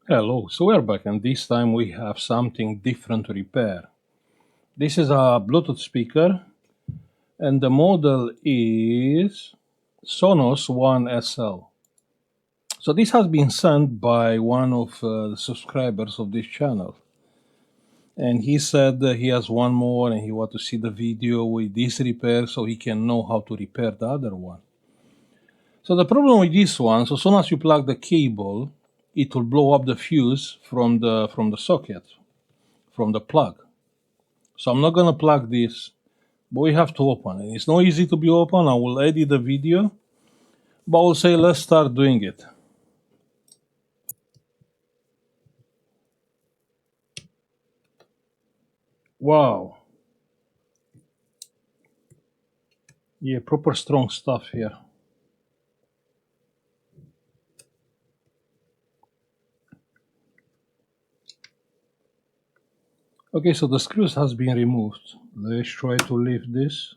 Hello, so we're back, and this time we have something different to repair. This is a Bluetooth speaker, and the model is Sonos One SL. So this has been sent by one of the subscribers of this channel, and he said that he has one more, and he want to see the video with this repair so he can know how to repair the other one. So the problem with this one, so soon as you plug the cable, it will blow up the fuse from the socket, from the plug. So I'm not gonna plug this, but we have to open it. It's not easy to be open. I will edit the video, but I will say let's start doing it. Wow. Yeah, proper strong stuff here. Okay, so the screws has been removed. Let's try to lift this.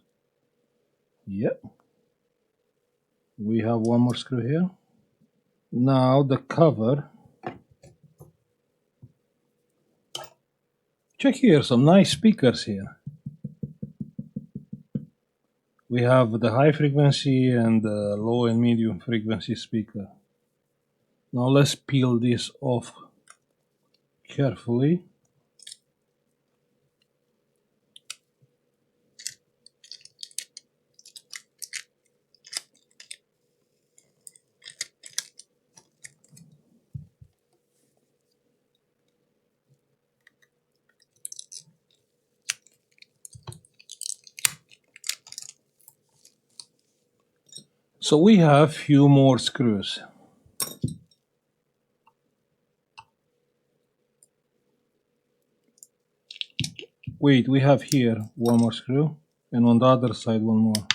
Yep. We have one more screw here. Now the cover. Check here, some nice speakers here. We have the high frequency and the low and medium frequency speaker. Now let's peel this off carefully. So we have few more screws. Wait, we have here one more screw, and on the other side one more.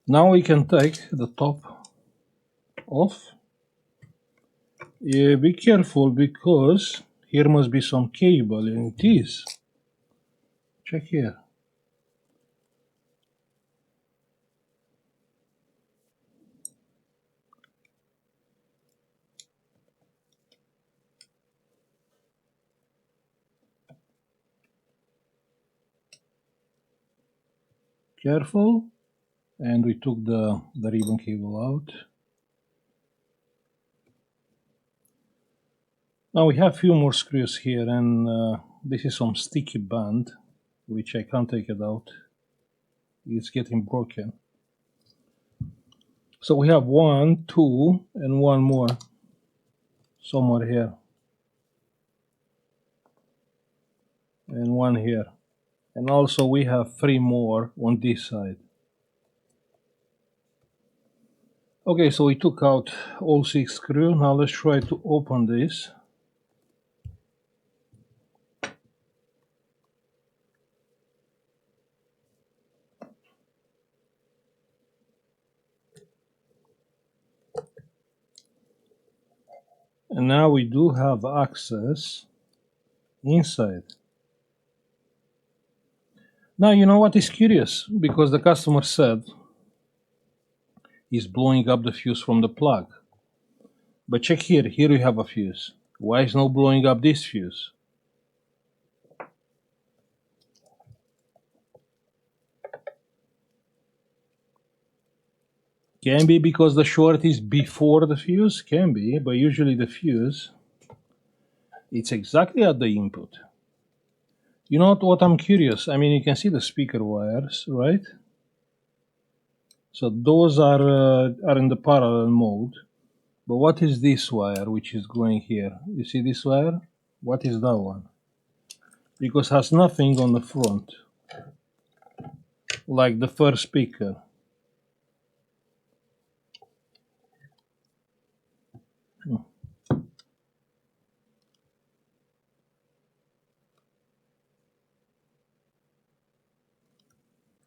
Now we can take the top off. Yeah, be careful because here must be some cable, and it is. Check here. Careful. And we took the ribbon cable out. Now we have few more screws here, and this is some sticky band, which I can't take it out. It's getting broken. So we have 1, 2, and one more somewhere here, and one here, and also we have 3 more on this side. Okay, so we took out all 6 screws. Now let's try to open this. And now we do have access inside. Now, you know what is curious? Because the customer said he's blowing up the fuse from the plug. But check here, here we have a fuse. Why is not blowing up this fuse? Can be because the short is before the fuse, can be, but usually the fuse, it's exactly at the input. You know what I'm curious? I mean, you can see the speaker wires, right? So those are in the parallel mode. But what is this wire which is going here? You see this wire? What is that one? Because it has nothing on the front, like the first speaker.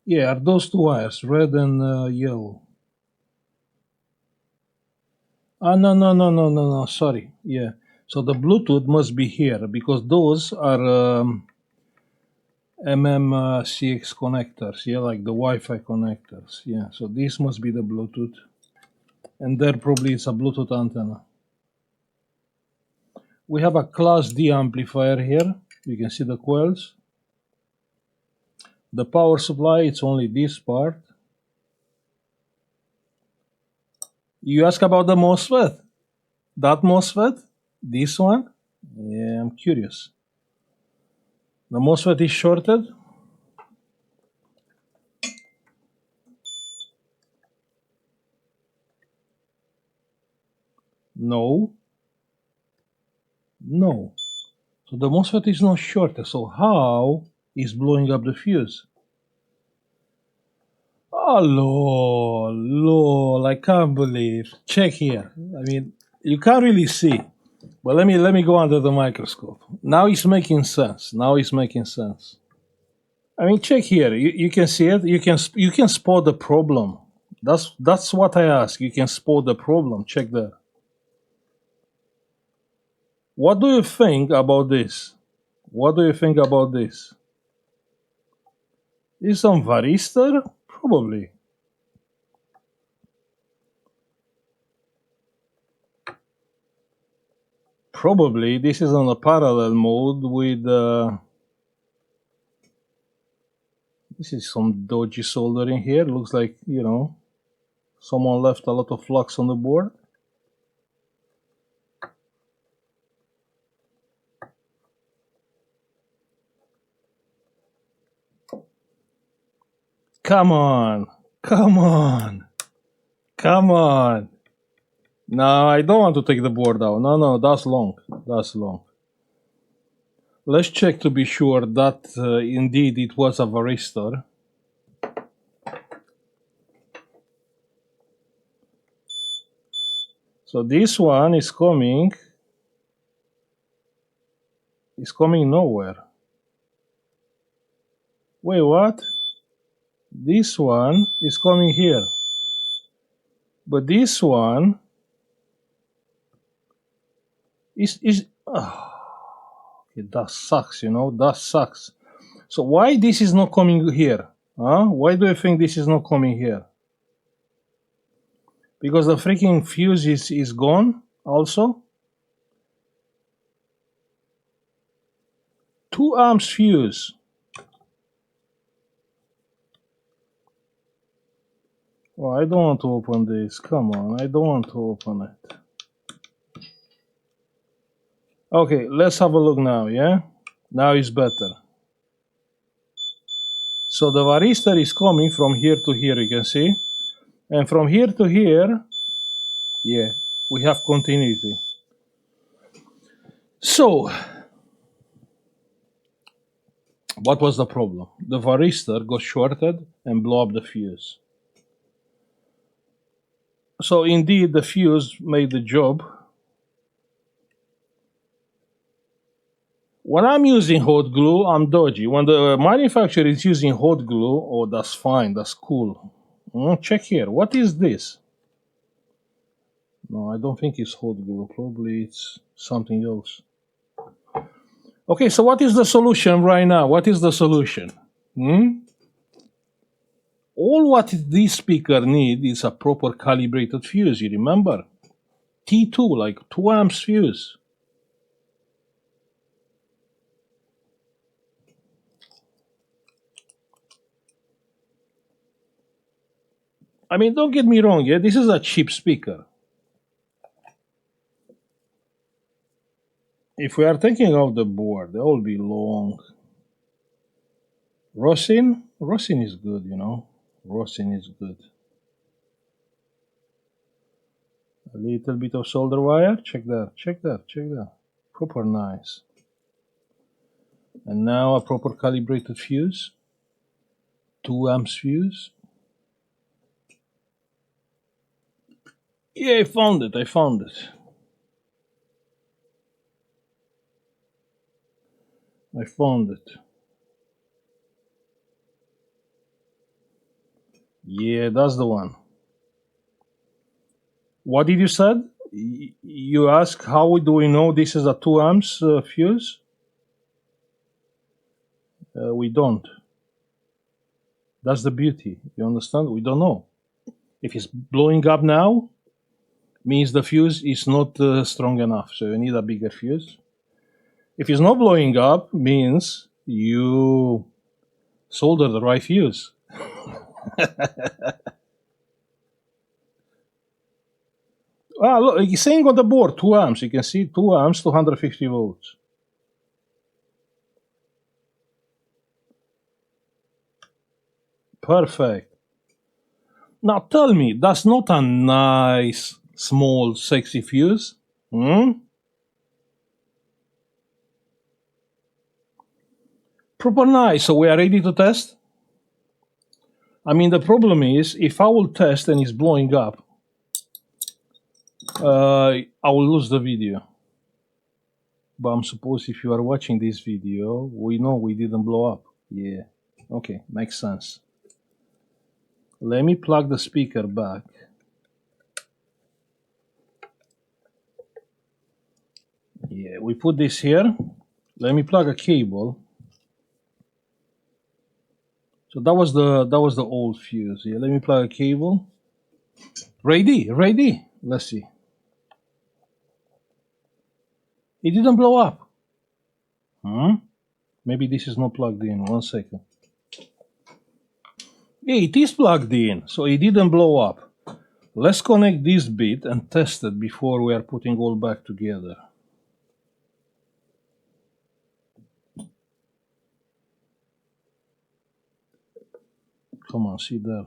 Yeah, are those two wires, red and yellow? Ah, no, sorry. Yeah. So the Bluetooth must be here because those are MMCX connectors, yeah, like the Wi-Fi connectors. Yeah, so this must be the Bluetooth. And there probably is a Bluetooth antenna. We have a Class D amplifier here. You can see the coils. The power supply, it's only this part. You ask about the MOSFET. That MOSFET? This one? Yeah, I'm curious. The MOSFET is shorted. No. No. So the MOSFET is not shorted. So how is blowing up the fuse? Oh, lol, I can't believe. Check here. I mean, you can't really see. But let me go under the microscope. Now it's making sense. Now it's making sense. I mean, check here. You can see it. You can spot the problem. That's what I ask. You can spot the problem. Check there. What do you think about this? What do you think about this? Is some varistor? Probably. Probably this is on a parallel mode with. This is some dodgy soldering here. Looks like, you know, someone left a lot of flux on the board. Come on. Come on. Come on. No, I don't want to take the board out. No, that's long. That's long. Let's check to be sure that indeed it was a varistor. So this one is coming nowhere. Wait, what? This one is coming here. But this one is that sucks, you know, that sucks. So why this is not coming here? Huh? Why do you think this is not coming here? Because the freaking fuse is gone also? 2 amps fuse. Oh, I don't want to open this. Come on, I don't want to open it. Okay, let's have a look now, yeah? Now it's better. So the varistor is coming from here to here, you can see. And from here to here, yeah, we have continuity. So, what was the problem? The varistor got shorted and blew up the fuse. So indeed, the fuse made the job. When I'm using hot glue, I'm dodgy. When the manufacturer is using hot glue, oh, that's fine, that's cool. Check here. What is this? No, I don't think it's hot glue. Probably it's something else. Okay, so what is the solution right now? What is the solution? All what this speaker needs is a proper calibrated fuse, you remember? T2, like 2 amps fuse. I mean, don't get me wrong, yeah, this is a cheap speaker. If we are thinking of the board, they will be long. Rosin is good, you know. Rosin is good. A little bit of solder wire. Check that. Proper nice. And now a proper calibrated fuse. 2 amps fuse. Yeah, I found it. Yeah, that's the one. What did you said? You ask how do we know this is a 2 amps fuse? We don't. That's the beauty. You understand? We don't know. If it's blowing up now, means the fuse is not strong enough. So you need a bigger fuse. If it's not blowing up, means you soldered the right fuse. Look, it's saying on the board 2 amps. You can see 2 amps, 250 volts. Perfect. Now tell me, that's not a nice, small, sexy fuse? Proper nice. So we are ready to test? I mean, the problem is, if I will test and it's blowing up, I will lose the video. But I'm supposed if you are watching this video, we know we didn't blow up. Yeah. Okay, makes sense. Let me plug the speaker back. Yeah, we put this here. Let me plug a cable. So that was the old fuse. Yeah, let me plug a cable. Ready. Let's see. It didn't blow up. Maybe this is not plugged in. 1 second. Yeah, it is plugged in, so it didn't blow up. Let's connect this bit and test it before we are putting all back together. Come on, see there.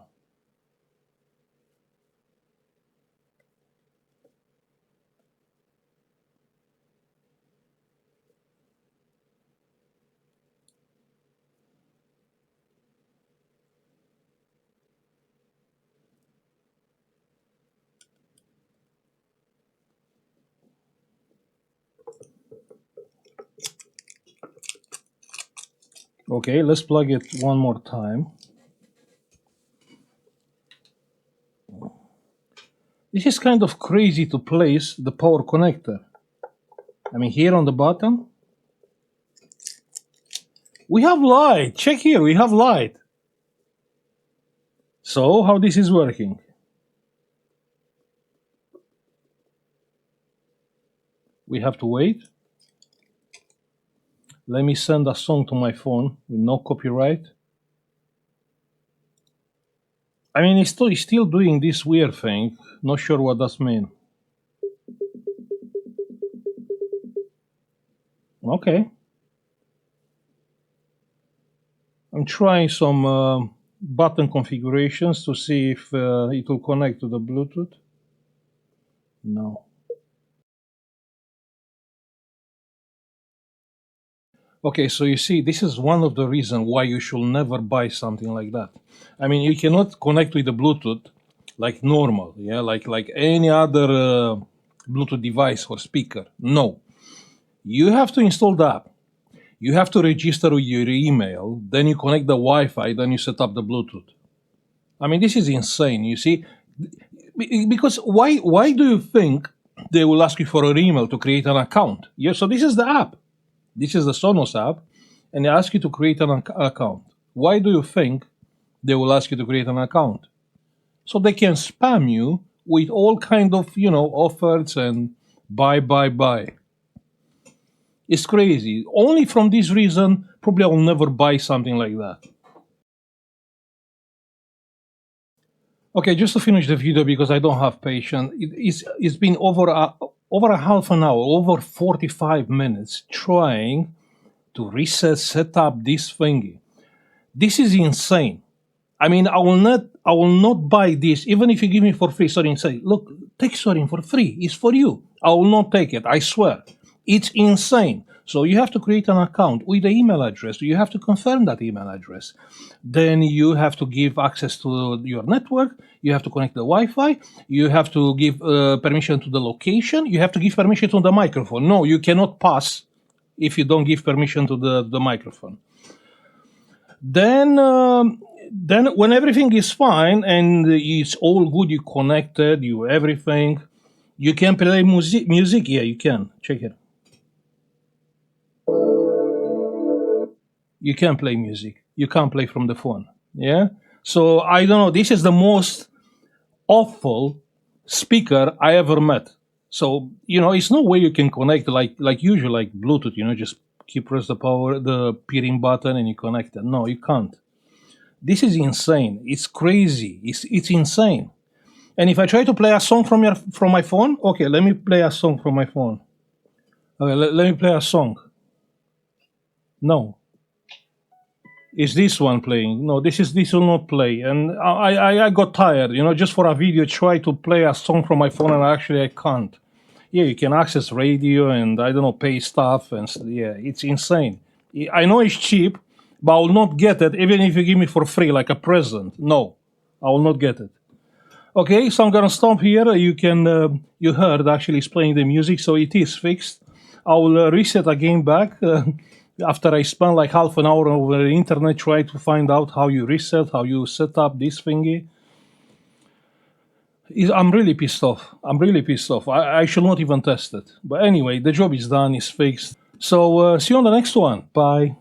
Okay, let's plug it one more time. This is kind of crazy to place the power connector. I mean, here on the bottom, we have light. Check here, we have light. So, how this is working? We have to wait. Let me send a song to my phone with no copyright. I mean, it's still doing this weird thing. Not sure what that means. Okay. I'm trying some button configurations to see if it will connect to the Bluetooth. No. Okay, so you see, this is one of the reasons why you should never buy something like that. I mean, you cannot connect with the Bluetooth like normal, yeah, like any other Bluetooth device or speaker. No. You have to install the app. You have to register with your email, then you connect the Wi-Fi, then you set up the Bluetooth. I mean, this is insane, you see. Because why do you think they will ask you for an email to create an account? Yeah, so this is the app. This is the Sonos app, and they ask you to create an account. Why do you think they will ask you to create an account? So they can spam you with all kind of, offers and buy. It's crazy. Only from this reason, probably I will never buy something like that. Okay, just to finish the video because I don't have patience. It's been over a half an hour, over 45 minutes trying to set up this thingy. This is insane. I mean, I will not buy this, even if you give me for free. Sorin say, look, take Sorin for free. It's for you. I will not take it. I swear. It's insane. So you have to create an account with the email address. You have to confirm that email address. Then you have to give access to your network. You have to connect the Wi-Fi. You have to give permission to the location. You have to give permission to the microphone. No, you cannot pass if you don't give permission to the microphone. Then when everything is fine and it's all good, you connected, you everything, you can play music. Yeah, you can. Check it. You can play music. You can't play from the phone. Yeah. So I don't know. This is the most awful speaker I ever met. So it's no way you can connect like usual, like Bluetooth. Just keep press the pairing button and you connect it. No, you can't. This is insane. It's crazy. It's insane. And if I try to play a song from my phone, okay, let me play a song from my phone. Okay, let me play a song. No, is this one playing? No, this will not play. And I got tired. Just for a video, try to play a song from my phone, and actually I can't. Yeah, you can access radio and I don't know, pay stuff, and yeah, it's insane. I know it's cheap, but I will not get it even if you give me for free like a present. No, I will not get it. Okay, so I'm gonna stop here. You heard actually it's playing the music, so it is fixed. I will reset again back after I spent like half an hour over the internet trying to find out how you reset, how you set up this thingy. I'm really pissed off. I'm really pissed off. I should not even test it. But anyway, the job is done, it's fixed. So see you on the next one. Bye.